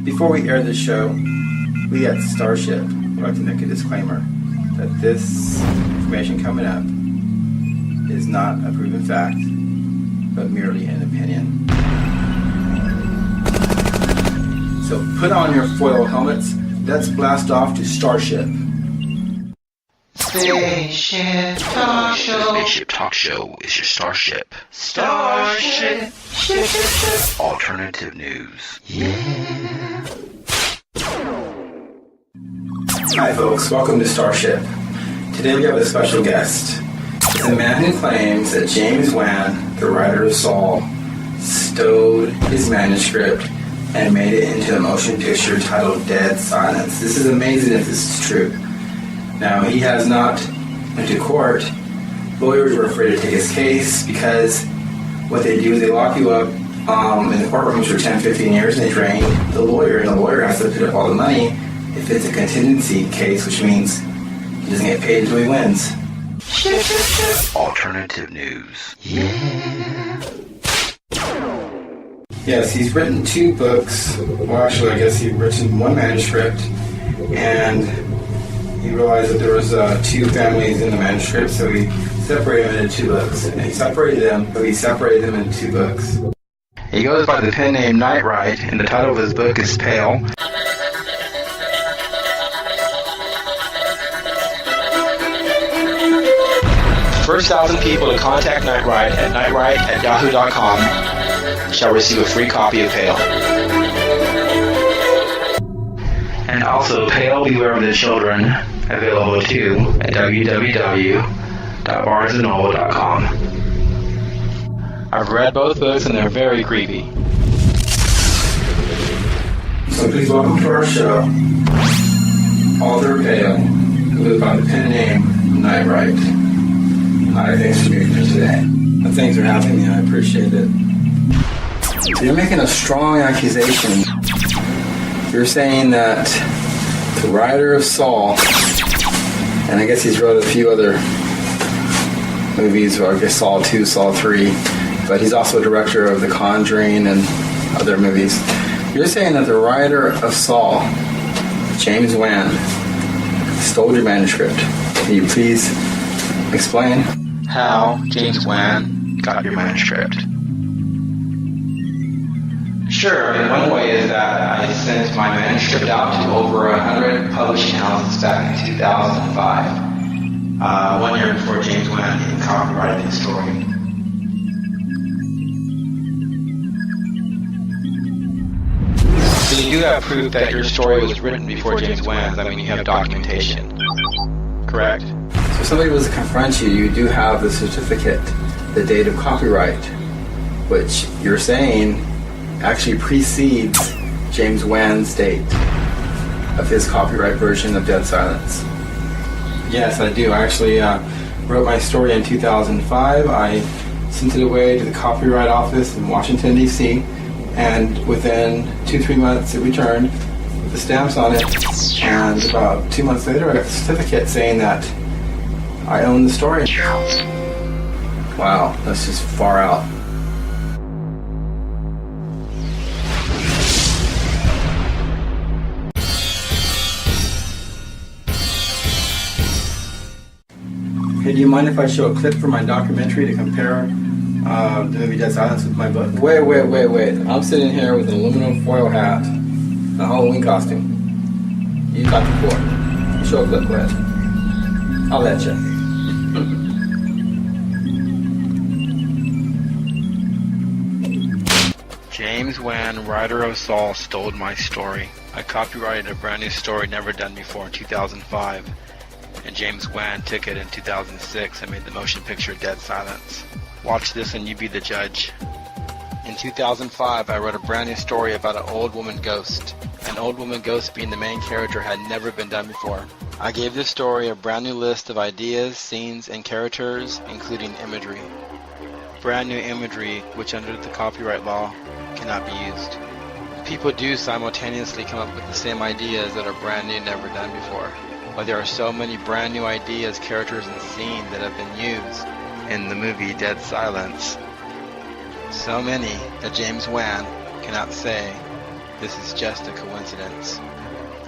Before we air this show, we at Starship would like to make a disclaimer that this information coming up is not a proven fact, but merely an opinion. So put on your foil helmets, let's blast off to Starship. Spaceship Talk Show. Spaceship Talk Show is your Starship. Starship. Ship. Alternative news. Yeah. Hi folks, welcome to Starship. Today we have a special guest. It's a man who claims that James Wan, the writer of Saul, stowed his manuscript and made it into a motion picture titled Dead Silence. This is amazing if this is true. Now, he has not went to court. Lawyers were afraid to take his case because what they do is they lock you up in the courtrooms for 10, 15 years and they drain the lawyer, and the lawyer has to put up all the money if it's a contingency case, which means he doesn't get paid until he wins. Alternative news. Yeah. Yes, he's written 2 books. Well, actually, I guess he's written 1 manuscript, and he realized that there was 2 families in the manuscript, so he separated them into 2 books. And he separated them into 2 books. He goes by the pen name Nightright, and the title of his book is Pale. First 1,000 people to contact Nightright at nightright@yahoo.com shall receive a free copy of Pale. And also Pale Beware of the Children, available too at www.barnesandnoble.com. I've read both books and they're very creepy. So please welcome to our show, author Pale, who goes by the pen name Nightright. Hi, thanks for being here today. Thanks for having me, I appreciate it. So you're making a strong accusation. You're saying that the writer of Saul, and I guess he's wrote a few other movies, or I guess Saul 2, Saul 3, but he's also a director of The Conjuring and other movies. You're saying that the writer of Saul, James Wan, stole your manuscript. Can you please explain how James Wan got your manuscript? Sure, and one way is that I sent my manuscript out to over 100 publishing houses back in 2005, 1 year before James Wan even copyrighted the story. So you do have proof that your story was written before James Wan's. I mean, you have documentation, correct? So if somebody was to confront you, you do have the certificate, the date of copyright, which you're saying actually precedes James Wan's date of his copyright version of Dead Silence. Yes, I do. I actually wrote my story in 2005. I sent it away to the Copyright Office in Washington, D.C., and within 2-3 months it returned with the stamps on it, and about 2 months later I got the certificate saying that I own the story. Wow, that's just far out. Hey, do you mind if I show a clip from my documentary to compare the movie Dead Silence with my book? Wait. I'm sitting here with an aluminum foil hat, a Halloween costume. You got the floor. Show a clip, go ahead. I'll let you. James Wan, writer of Saul, stole my story. I copyrighted a brand new story never done before in 2005. And James Wan took it in 2006 and made the motion picture Dead Silence. Watch this and you be the judge. In 2005, I wrote a brand new story about an old woman ghost. An old woman ghost being the main character had never been done before. I gave this story a brand new list of ideas, scenes, and characters, including imagery. Brand new imagery, which under the copyright law, cannot be used. People do simultaneously come up with the same ideas that are brand new, never done before. But there are so many brand new ideas, characters, and scenes that have been used in the movie Dead Silence. So many that James Wan cannot say this is just a coincidence.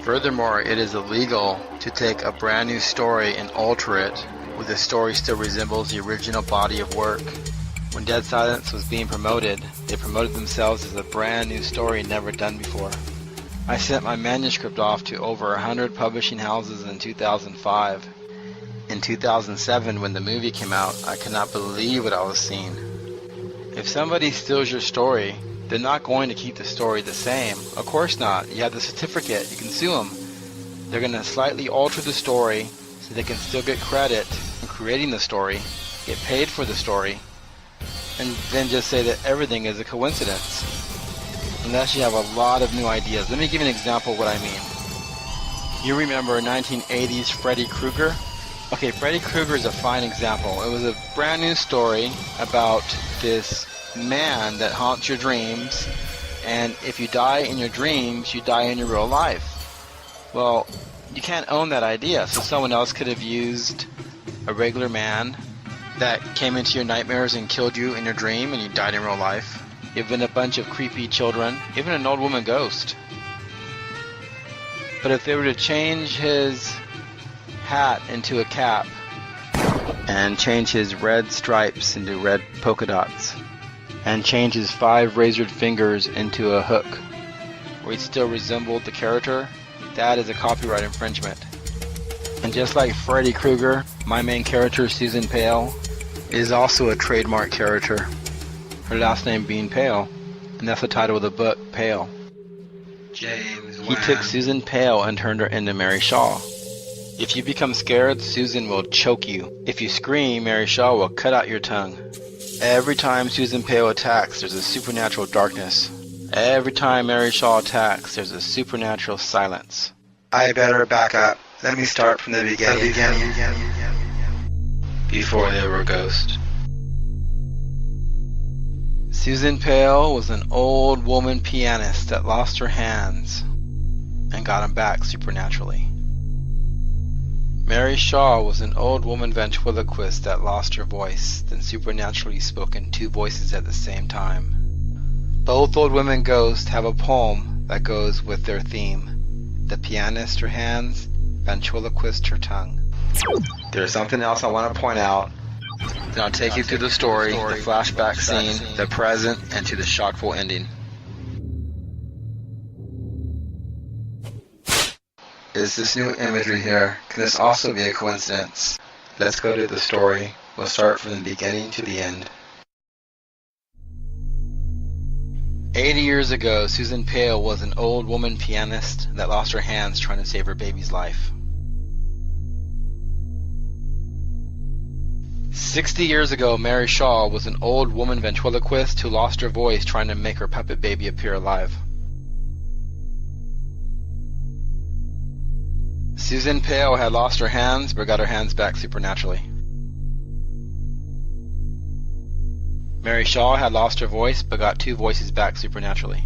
Furthermore, it is illegal to take a brand new story and alter it where the story still resembles the original body of work. When Dead Silence was being promoted, they promoted themselves as a brand new story never done before. I sent my manuscript off to over 100 publishing houses in 2005. In 2007, when the movie came out, I could not believe what I was seeing. If somebody steals your story, they're not going to keep the story the same. Of course not. You have the certificate. You can sue them. They're going to slightly alter the story so they can still get credit for creating the story, get paid for the story, and then just say that everything is a coincidence. Unless you have a lot of new ideas. Let me give you an example of what I mean. You remember 1980s Freddy Krueger? Okay, Freddy Krueger is a fine example. It was a brand new story about this man that haunts your dreams, and if you die in your dreams, you die in your real life. Well, you can't own that idea, so someone else could have used a regular man that came into your nightmares and killed you in your dream and you died in real life. Even a bunch of creepy children, even an old woman ghost. But if they were to change his hat into a cap and change his red stripes into red polka dots and change his 5 razored fingers into a hook where he still resembled the character, that is a copyright infringement. And just like Freddy Krueger, my main character, Susan Pale, is also a trademark character. Her last name being Pale, and that's the title of the book, Pale. James He took Susan Pale and turned her into Mary Shaw. If you become scared, Susan will choke you. If you scream, Mary Shaw will cut out your tongue. Every time Susan Pale attacks, there's a supernatural darkness. Every time Mary Shaw attacks, there's a supernatural silence. I better back up. Let me start from the beginning. Before they were a ghost. Susan Pale was an old woman pianist that lost her hands and got them back supernaturally. Mary Shaw was an old woman ventriloquist that lost her voice, then supernaturally spoke in 2 voices at the same time. Both old women ghosts have a poem that goes with their theme. The pianist her hands, ventriloquist her tongue. There's something else I want to point out. Then I'll take you through the story, the flashback scene, the present, and to the shockful ending. Is this new imagery here? Can this also be a coincidence? Let's go to the story. We'll start from the beginning to the end. 80 years ago, Susan Pale was an old woman pianist that lost her hands trying to save her baby's life. 60 years ago, Mary Shaw was an old woman ventriloquist who lost her voice trying to make her puppet baby appear alive. Susan Pale had lost her hands, but got her hands back supernaturally. Mary Shaw had lost her voice, but got 2 voices back supernaturally.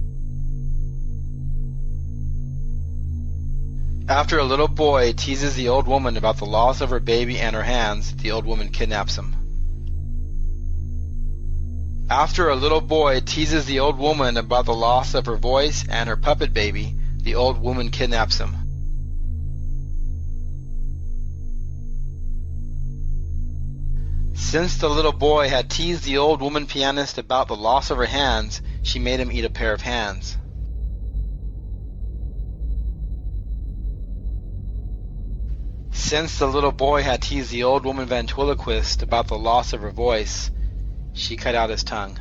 After a little boy teases the old woman about the loss of her baby and her hands, the old woman kidnaps him. After a little boy teases the old woman about the loss of her voice and her puppet baby, the old woman kidnaps him. Since the little boy had teased the old woman pianist about the loss of her hands, she made him eat a pair of hands. Since the little boy had teased the old woman ventriloquist about the loss of her voice, she cut out his tongue.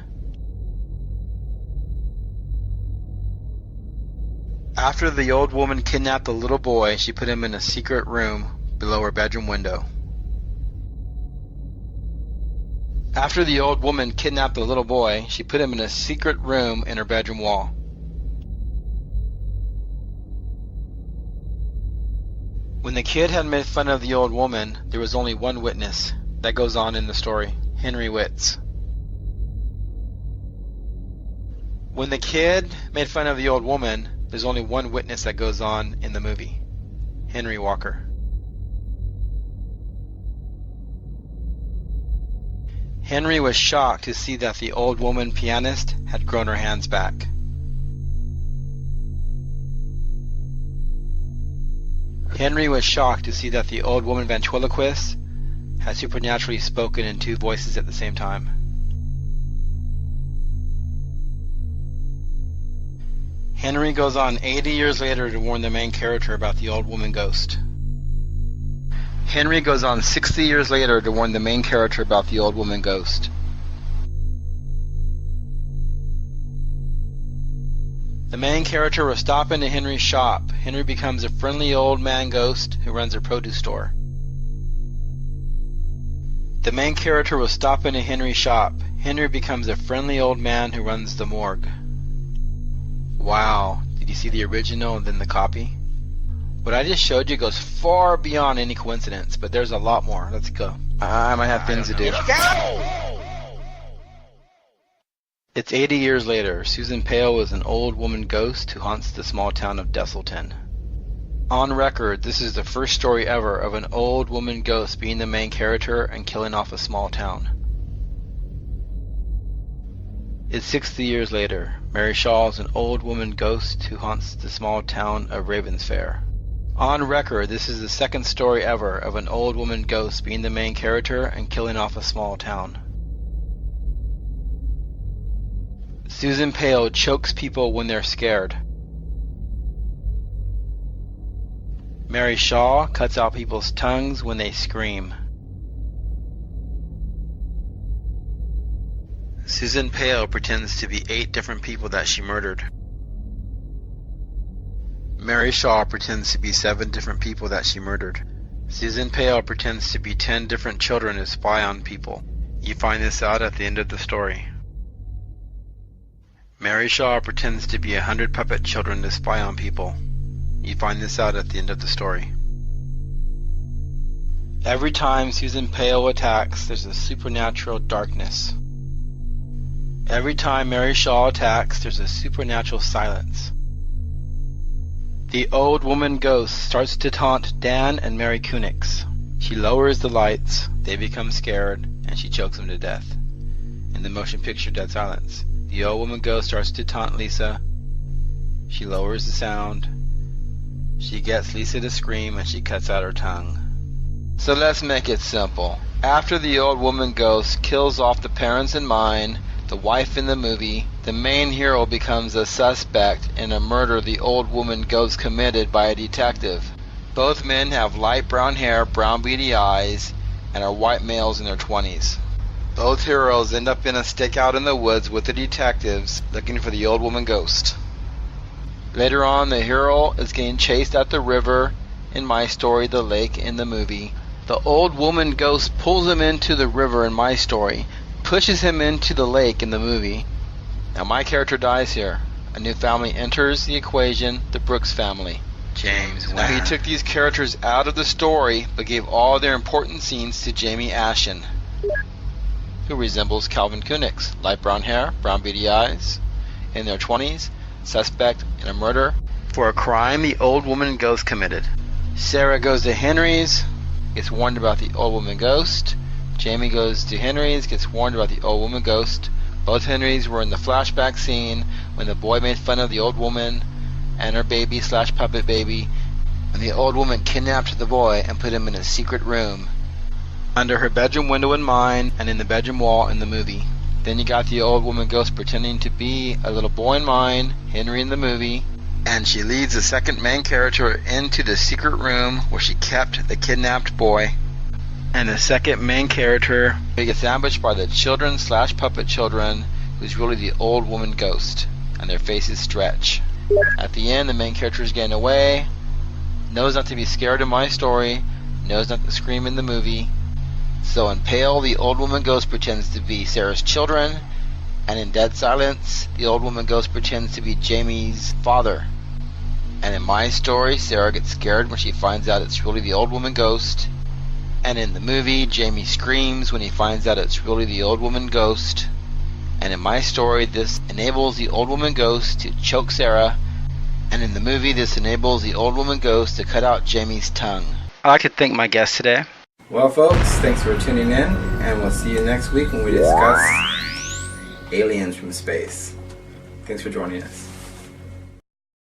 After the old woman kidnapped the little boy, she put him in a secret room below her bedroom window. After the old woman kidnapped the little boy, she put him in a secret room in her bedroom wall. When the kid had made fun of the old woman, there was only one witness. That goes on in the story, Henry Witz. When the kid made fun of the old woman, there's only one witness that goes on in the movie, Henry Walker. Henry was shocked to see that the old woman pianist had grown her hands back. Henry was shocked to see that the old woman ventriloquist had supernaturally spoken in two voices at the same time. Henry goes on 80 years later to warn the main character about the old woman ghost. Henry goes on 60 years later to warn the main character about the old woman ghost. The main character will stop into Henry's shop. Henry becomes a friendly old man ghost who runs a produce store. The main character will stop into Henry's shop. Henry becomes a friendly old man who runs the morgue. Wow, did you see the original and then the copy? What I just showed you goes far beyond any coincidence, but there's a lot more. Let's go. I might have things to do. It's 80 years later. Susan Pale is an old woman ghost who haunts the small town of Desselton. On record, this is the first story ever of an old woman ghost being the main character and killing off a small town. It's 60 years later. Mary Shaw is an old woman ghost who haunts the small town of Ravensfair. On record, this is the second story ever of an old woman ghost being the main character and killing off a small town. Susan Pale chokes people when they're scared. Mary Shaw cuts out people's tongues when they scream. Susan Pale pretends to be 8 different people that she murdered. Mary Shaw pretends to be 7 different people that she murdered. Susan Pale pretends to be 10 different children who spy on people. You find this out at the end of the story. Mary Shaw pretends to be 100 puppet children to spy on people. You find this out at the end of the story. Every time Susan Pale attacks, there's a supernatural darkness. Every time Mary Shaw attacks, there's a supernatural silence. The old woman ghost starts to taunt Dan and Mary Kunix. She lowers the lights, they become scared, and she chokes them to death. In the motion picture Dead Silence, the old woman ghost starts to taunt Lisa. She lowers the sound. She gets Lisa to scream and she cuts out her tongue. So let's make it simple. After the old woman ghost kills off the parents in Mine, the wife in the movie, the main hero becomes a suspect in a murder the old woman ghost committed by a detective. Both men have light brown hair, brown beady eyes, and are white males in their 20s. Both heroes end up in a stakeout in the woods with the detectives looking for the old woman ghost. Later on, the hero is getting chased at the river in my story, the lake in the movie. The old woman ghost pulls him into the river in my story, pushes him into the lake in the movie. Now my character dies here. A new family enters the equation, the Brooks family. James Now he Wan. took these characters out of the story, but gave all their important scenes to Jamie Ashen, who resembles Calvin Kunix. Light brown hair, brown beady eyes, in their 20s, suspect in a murder for a crime the old woman ghost committed. Sarah goes to Henry's, gets warned about the old woman ghost. Jamie goes to Henry's, gets warned about the old woman ghost. Both Henrys were in the flashback scene when the boy made fun of the old woman and her baby / puppet baby, and the old woman kidnapped the boy and put him in a secret room under her bedroom window in Mine and in the bedroom wall in the movie. Then you got the old woman ghost pretending to be a little boy in Mine, Henry in the movie, and she leads the second main character into the secret room where she kept the kidnapped boy. And the second main character gets ambushed by the children / puppet children, who's really the old woman ghost, and their faces stretch. At the end, the main character is getting away, knows not to be scared in my story, knows not to scream in the movie. So in Pale, the old woman ghost pretends to be Sarah's children, and in Dead Silence, the old woman ghost pretends to be Jamie's father. And in my story, Sarah gets scared when she finds out it's really the old woman ghost. And in the movie, Jamie screams when he finds out it's really the old woman ghost. And in my story, this enables the old woman ghost to choke Sarah. And in the movie, this enables the old woman ghost to cut out Jamie's tongue. I'd like to thank my guest today. Well, folks, thanks for tuning in, and we'll see you next week when we discuss aliens from space. Thanks for joining us.